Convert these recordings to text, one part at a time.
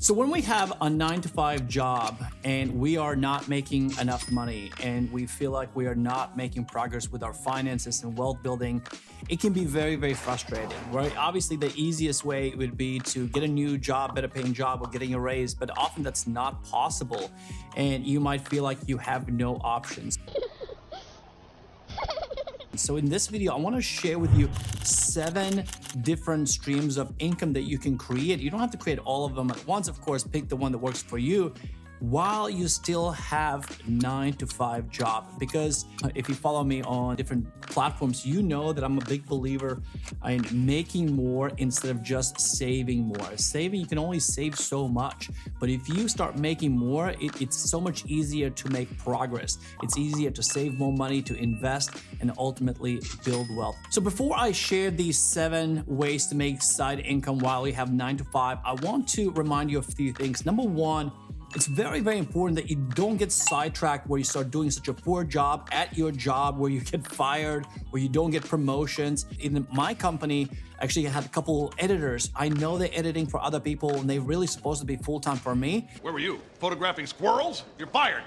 So when we have a 9-to-5 job and we are not making enough money and we feel like we are not making progress with our finances and wealth building, it can be very, very frustrating, right? Obviously, the easiest way would be to get a new job, better paying job, or getting a raise, but often that's not possible. And you might feel like you have no options. So in this video, I want to share with you 7 different streams of income that you can create. You don't have to create all of them at once, of course. Pick the one that works for you while you still have 9-to-5 job. Because if you follow me on different platforms, you know that I'm a big believer in making more instead of just saving more. Saving, you can only save so much, but if you start making more, it's so much easier to make progress. It's easier to save more money, to invest, and ultimately build wealth. So before I share these 7 ways to make side income while you have 9-to-5, I want to remind you of a few things. Number 1, it's very, very important that you don't get sidetracked where you start doing such a poor job at your job, where you get fired, where you don't get promotions. In my company, actually I had a couple editors. I know they're editing for other people and they're really supposed to be full-time for me. Where were you? Photographing squirrels? You're fired.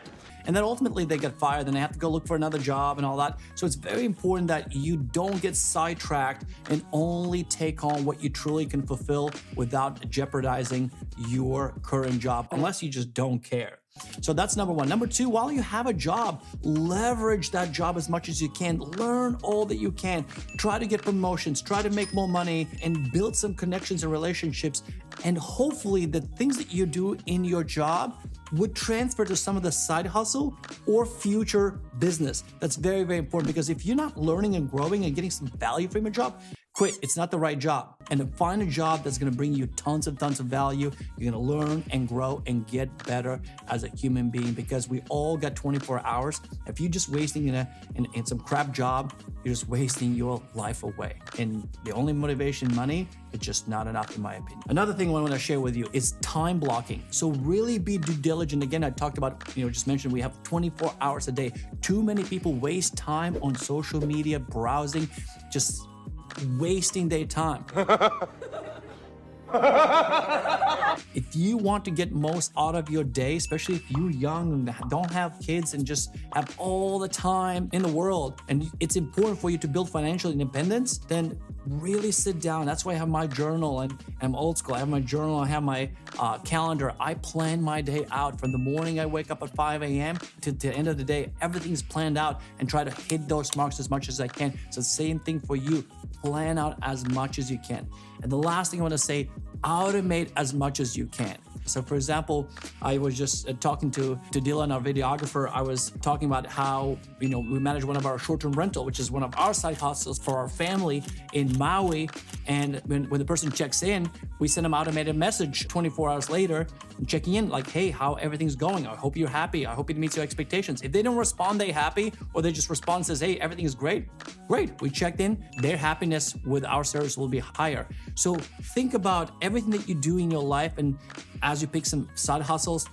And then ultimately they get fired and they have to go look for another job and all that. So it's very important that you don't get sidetracked and only take on what you truly can fulfill without jeopardizing your current job, unless you just don't care. So that's number 1. Number 2, while you have a job, leverage that job as much as you can. Learn all that you can. Try to get promotions, try to make more money, and build some connections and relationships. And hopefully the things that you do in your job would transfer to some of the side hustle or future business. That's very, very important, because if you're not learning and growing and getting some value from your job, quit. It's not the right job. And to find a job that's going to bring you tons of value. You're going to learn and grow and get better as a human being, because we all got 24 hours. If you're just wasting in some crap job, you're just wasting your life away. And the only motivation, money, it's just not enough in my opinion. Another thing I want to share with you is time blocking. So really be due diligent. Again, I talked about, just mentioned we have 24 hours a day. Too many people waste time on social media, browsing, just wasting their time. If you want to get most out of your day, especially if you're young and don't have kids and just have all the time in the world, and it's important for you to build financial independence, then really sit down. That's why I have my journal, and I'm old school. I have my journal, I have my calendar. I plan my day out from the morning I wake up at 5 a.m. to the end of the day. Everything's planned out, and try to hit those marks as much as I can. So same thing for you. Plan out as much as you can. And the last thing I want to say, automate as much as you can. So for example, I was just talking to Dylan, our videographer. I was talking about how, we manage one of our short-term rental, which is one of our side hustles for our family in Maui. And when the person checks in, we send them automated message 24 hours later, checking in like, hey, how everything's going. I hope you're happy. I hope it meets your expectations. If they don't respond, they happy, or they just respond and says, hey, everything is great. Great. We checked in. Their happiness with our service will be higher. So think about everything that you do in your life, and as you pick some side hustles,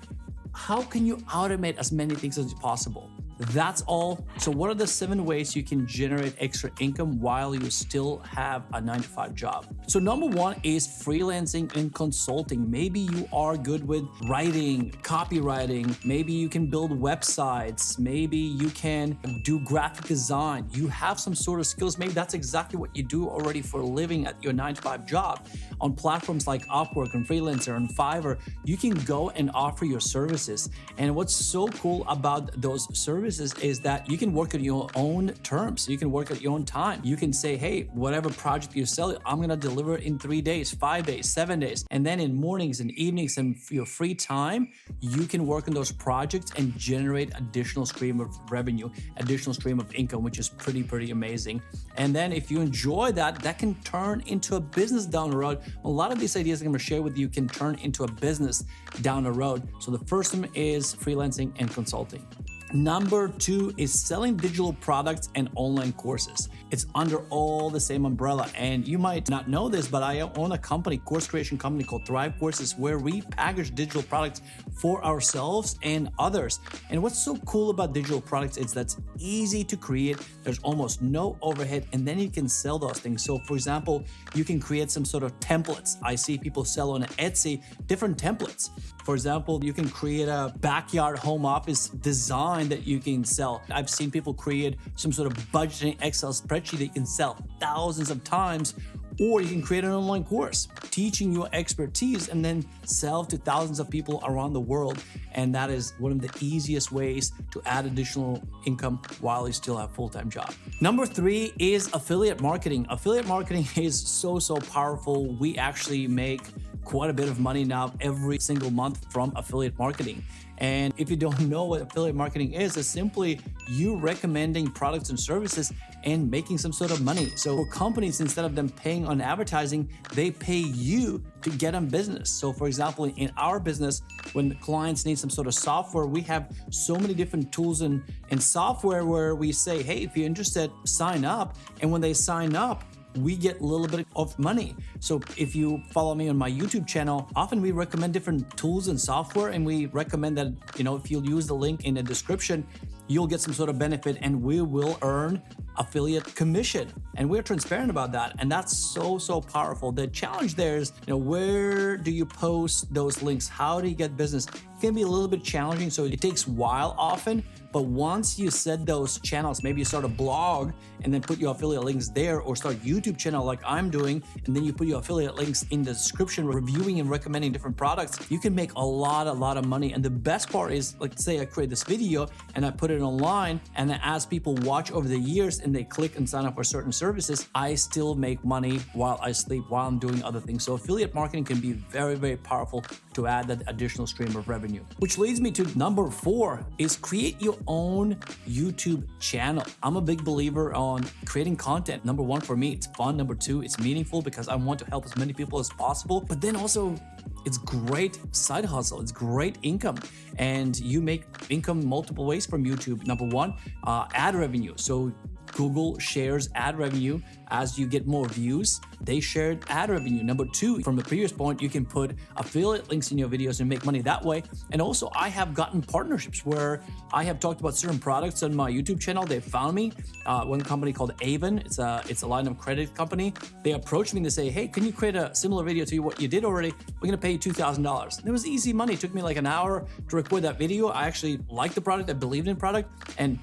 how can you automate as many things as possible? That's all. So what are the 7 ways you can generate extra income while you still have a 9-to-5 job? So number 1 is freelancing and consulting. Maybe you are good with writing, copywriting. Maybe you can build websites. Maybe you can do graphic design. You have some sort of skills. Maybe that's exactly what you do already for a living at your 9-to-5 job. On platforms like Upwork and Freelancer and Fiverr, you can go and offer your services. And what's so cool about those services is that you can work at your own terms. You can work at your own time. You can say, hey, whatever project you sell, I'm going to deliver in 3 days, 5 days, 7 days. And then in mornings and evenings and your free time, you can work on those projects and generate additional stream of revenue, additional stream of income, which is pretty amazing. And then if you enjoy that, that can turn into a business down the road. A lot of these ideas I'm going to share with you can turn into a business down the road. So the first one is freelancing and consulting. Number 2 is selling digital products and online courses. It's under all the same umbrella. And you might not know this, but I own a company, course creation company called Thrive Courses, where we package digital products for ourselves and others. And what's so cool about digital products is that's easy to create. There's almost no overhead, and then you can sell those things. So for example, you can create some sort of templates. I see people sell on Etsy different templates. For example, you can create a backyard home office design that you can sell. I've seen people create some sort of budgeting Excel spreadsheet that you can sell thousands of times, or you can create an online course teaching your expertise and then sell to thousands of people around the world. And that is one of the easiest ways to add additional income while you still have a full-time job. Number 3 is affiliate marketing. Affiliate marketing is so powerful. We actually make quite a bit of money now every single month from affiliate marketing. And if you don't know what affiliate marketing is, it's simply you recommending products and services and making some sort of money. So for companies, instead of them paying on advertising, they pay you to get them business. So for example, in our business, when the clients need some sort of software, we have so many different tools and software where we say, hey, if you're interested, sign up. And when they sign up, we get a little bit of money. So if you follow me on my YouTube channel, often we recommend different tools and software, and we recommend that, if you'll use the link in the description, you'll get some sort of benefit and we will earn affiliate commission. And we're transparent about that. And that's so powerful. The challenge there is, where do you post those links? How do you get business? It can be a little bit challenging. So it takes a while often, but once you set those channels, maybe you start a blog and then put your affiliate links there, or start a YouTube channel like I'm doing, and then you put your affiliate links in the description, reviewing and recommending different products, you can make a lot of money. And the best part is, like, say I create this video and I put it online, and as people watch over the years and they click and sign up for certain services, I still make money while I sleep, while I'm doing other things. So affiliate marketing can be very powerful to add that additional stream of revenue. Which leads me to number 4 is create your own YouTube channel. I'm a big believer on creating content. Number 1, for me, it's fun. Number 2, it's meaningful because I want to help as many people as possible. But then also, it's great side hustle. It's great income. And you make income multiple ways from YouTube. Number 1, ad revenue. So Google shares ad revenue as you get more views. They shared ad revenue. Number 2, from the previous point, you can put affiliate links in your videos and make money that way. And also, I have gotten partnerships where I have talked about certain products on my YouTube channel. They found me. One company called �W𝐚, it's a line of credit company. They approached me to say, hey, can you create a similar video to what you did already? We're gonna pay you $2,000. And it was easy money. It took me like an hour to record that video. I actually liked the product. I believed in the product, and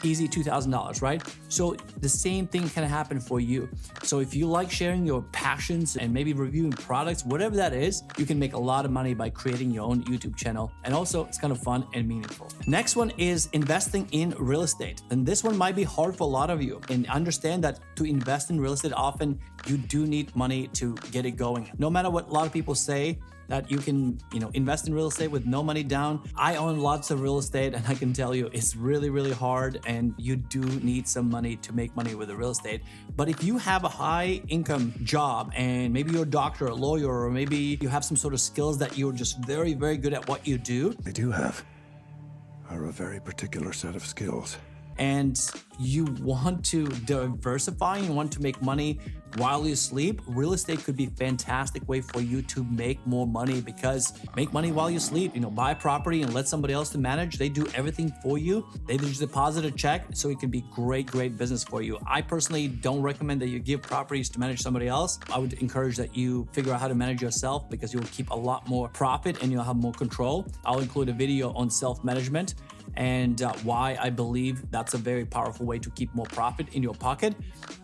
easy $2,000, right? So the same thing can happen for you. So if you like sharing your passions and maybe reviewing products, whatever that is, you can make a lot of money by creating your own YouTube channel. And also, it's kind of fun and meaningful. Next one is investing in real estate. And this one might be hard for a lot of you. And understand that to invest in real estate, often you do need money to get it going. No matter what a lot of people say, that you can, invest in real estate with no money down. I own lots of real estate, and I can tell you it's really hard, and you do need some money to make money with the real estate. But if you have a high income job, and maybe you're a doctor, a lawyer, or maybe you have some sort of skills that you're just very good at what you do. I do have a very particular set of skills. And you want to diversify, you want to make money while you sleep, real estate could be a fantastic way for you to make more money, because make money while you sleep, buy a property and let somebody else to manage. They do everything for you. They just deposit a check, so it can be great business for you. I personally don't recommend that you give properties to manage somebody else. I would encourage that you figure out how to manage yourself, because you'll keep a lot more profit and you'll have more control. I'll include a video on self-management and why I believe that's a very powerful way to keep more profit in your pocket.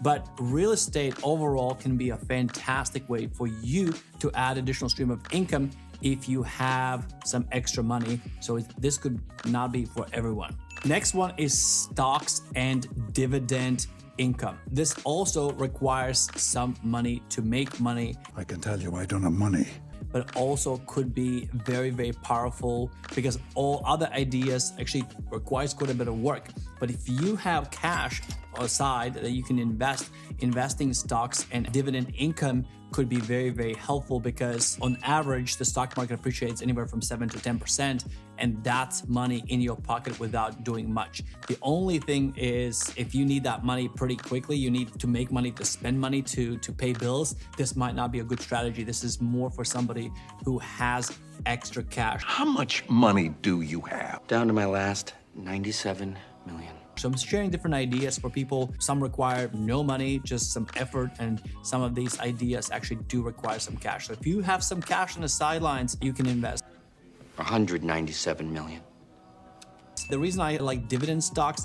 But real estate overall can be a fantastic way for you to add additional stream of income if you have some extra money. So this could not be for everyone. Next one is stocks and dividend income. This also requires some money to make money. I can tell you I don't have money. But also could be very powerful, because all other ideas actually requires quite a bit of work. But if you have cash aside that you can invest. Investing in stocks and dividend income could be very, very helpful because on average, the stock market appreciates anywhere from 7 to 10%, and that's money in your pocket without doing much. The only thing is if you need that money pretty quickly, you need to make money, to spend money, to pay bills, this might not be a good strategy. This is more for somebody who has extra cash. How much money do you have? Down to my last 97 million. So I'm sharing different ideas for people. Some require no money, just some effort, and some of these ideas actually do require some cash. So if you have some cash on the sidelines, you can invest. 197 million. The reason I like dividend stocks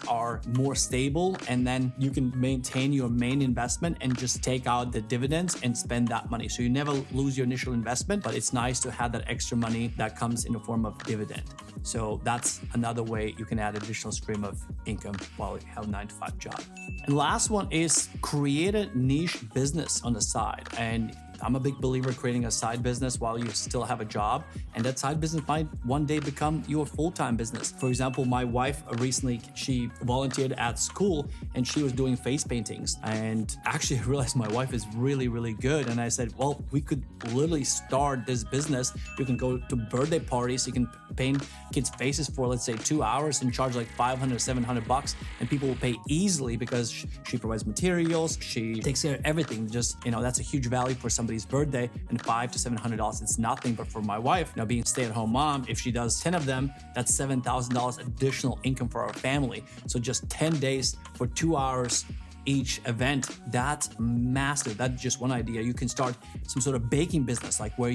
are more stable, and then you can maintain your main investment and just take out the dividends and spend that money. So you never lose your initial investment, but it's nice to have that extra money that comes in the form of dividend. So that's another way you can add additional stream of income while you have a 9-to-5 job. And last one is create a niche business on the side. And I'm a big believer creating a side business while you still have a job, and that side business might one day become your full-time business. For example, my wife recently, she volunteered at school and she was doing face paintings, and actually I realized my wife is really, really good. And I said, well, we could literally start this business. You can go to birthday parties, you can paint kids' faces for, let's say, 2 hours and charge like $500, $700, and people will pay easily because she provides materials, she takes care of everything. Just, that's a huge value for somebody's birthday, and $500 to $700, it's nothing. But for my wife, being a stay-at-home mom, if she does 10 of them, that's $7,000 additional income for our family. So just 10 days for 2 hours each event, that's massive. That's just one idea. You can start some sort of baking business, like where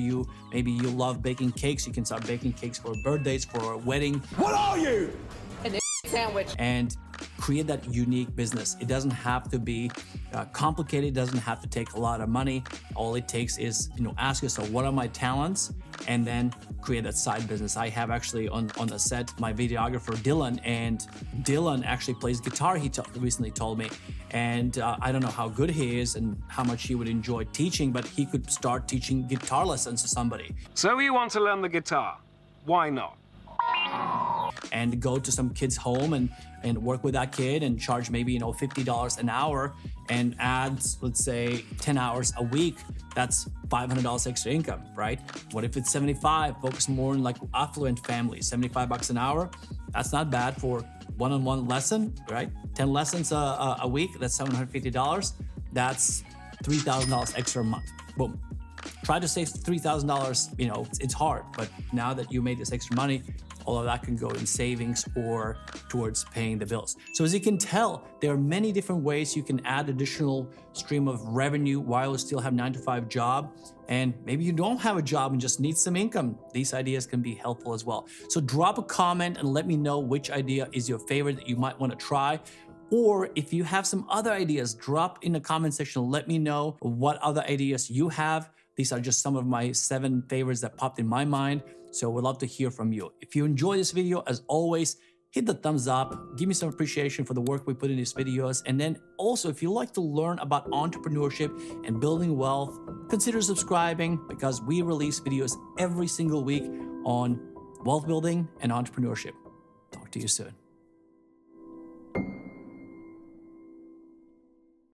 maybe you love baking cakes. You can start baking cakes for birthdays, for a wedding. What are you? Sandwich. And create that unique business. It doesn't have to be complicated. It doesn't have to take a lot of money. All it takes is, ask yourself, what are my talents? And then create that side business. I have actually on the set my videographer Dylan, and Dylan actually plays guitar, he recently told me. And I don't know how good he is and how much he would enjoy teaching, but he could start teaching guitar lessons to somebody. So you want to learn the guitar? Why not? And go to some kid's home and work with that kid and charge maybe $50 an hour and add, let's say, 10 hours a week. That's $500 extra income, right? What if it's 75? Focus more on like affluent families. $75 an hour, that's not bad for one-on-one lesson, right? 10 lessons a week, that's $750. That's $3,000 extra a month. Boom. Try to save $3,000. It's hard, but now that you made this extra money, all of that can go in savings or towards paying the bills. So as you can tell, there are many different ways you can add additional stream of revenue while you still have a 9-to-5 job. And maybe you don't have a job and just need some income. These ideas can be helpful as well. So drop a comment and let me know which idea is your favorite that you might want to try. Or if you have some other ideas, drop in the comment section. Let me know what other ideas you have. These are just some of my 7 favorites that popped in my mind. So we'd love to hear from you. If you enjoy this video, as always, hit the thumbs up, give me some appreciation for the work we put in these videos. And then also, if you like to learn about entrepreneurship and building wealth, consider subscribing because we release videos every single week on wealth building and entrepreneurship. Talk to you soon.